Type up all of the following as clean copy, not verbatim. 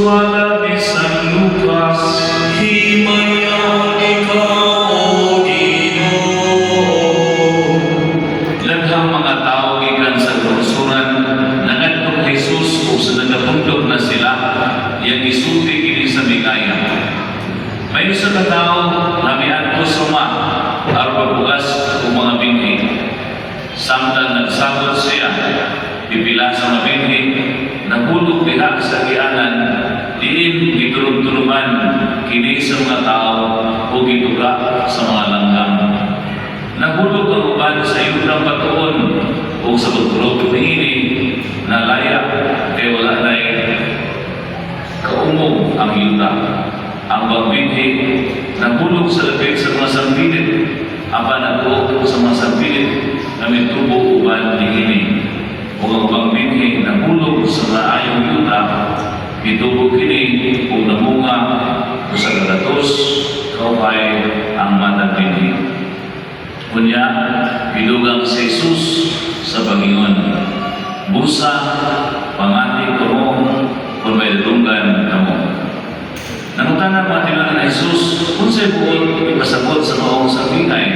sumala ni San Lucas. Himayan ikaw, O Ginoo. Laghang mga tao gikan sa lungsuran nangadtong Jesus ug sa nagapundok na sila iyang gisulti kini sa bigaya. May isa ka tao na miadto sa aron magbugas og mga binhi. Samtang nagsabot siya, pipila sa mga binhi, nahulog diha sa gianan, diin gitulog-tulugan kini sa mga tao o gituga sa mga langgam. Nahulog ang uban sa yutang batuon o sa pagtulog niini na layak kay wala na'y kaumog ang yuta. Ang pagbinhi nahulog sa lapit sa mga sampilit, apan nato sa mga sampilit na may tubo uban niini. O ang pagbinhi nahulog sa mga ayong yuta, itubo kini o namunga o sa galatos, kaupay ang matang binhi. Kunya, bidugang si Jesus sa Panginoon. Busa, pangati ko mo, kung may datunggan ka mo. Nangutana mga tilang na Jesus, kung sa'y buon, ipasabot sa maong sa bingay,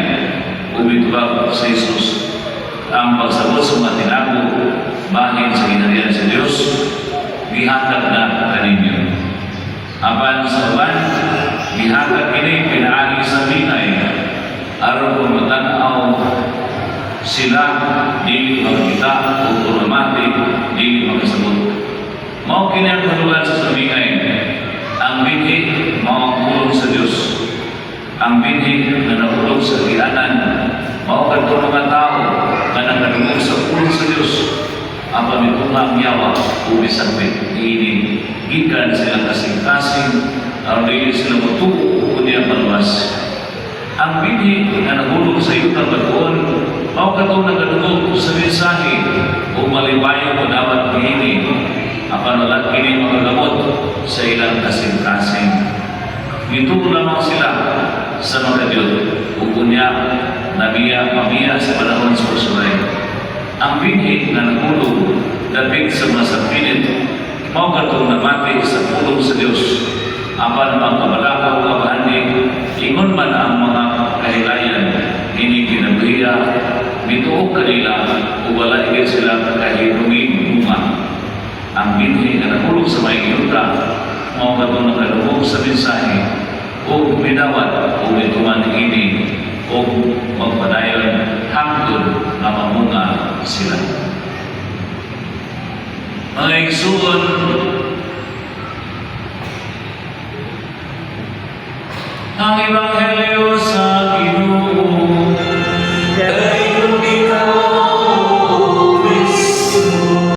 umituwag sa Jesus. Ang pagsabot sa mga tinago, bahin sa ginarian sa Diyos, gihatag na kaninyo. Apan sa uban, gihatag kini pinaagi sa bingay, aron kung matanaw sila di makita o kuramati di makasabot. Mao kini ang kalulan sa sabingay. Ang binhi mao ang pulong sa Dios. Ang binhi na nahulog sa gianan mao kadto mga tao nga nakadungog sa pulong sa Dios. Ang pamitunga ang yawa o bisagpit ini gikan silang kasing-kasing aron dili sila motuo o kundi ang paluwas. Ang binhi na nahulog sa yutang batuon, mao kadtong nagadungog sa mensahe o malibayo mo dapat kini, apan wala kini magagamot sa ilang kasing-kasing. Gituo lamang sila sa mga Diyos, o kunya mamiya sa panahon sa usulay. Ang binhi na nahulog dapit sa mga sampilit, mao kadtong namati sa pulong sa Diyos. Apan magkabalakaw o kabahani, ingon man ang mga kahilayan, hindi kinabuhiya, bituog kanila, o wala igit sila kahiruming bunga. Ang binhi na nahulog sa may yuta, mao kadtong nakadungog sa mensahe, o minawat o mituman ini, o magpadayon hangtod na mamunga sila. Mga igsuon, ang Ebanghelyo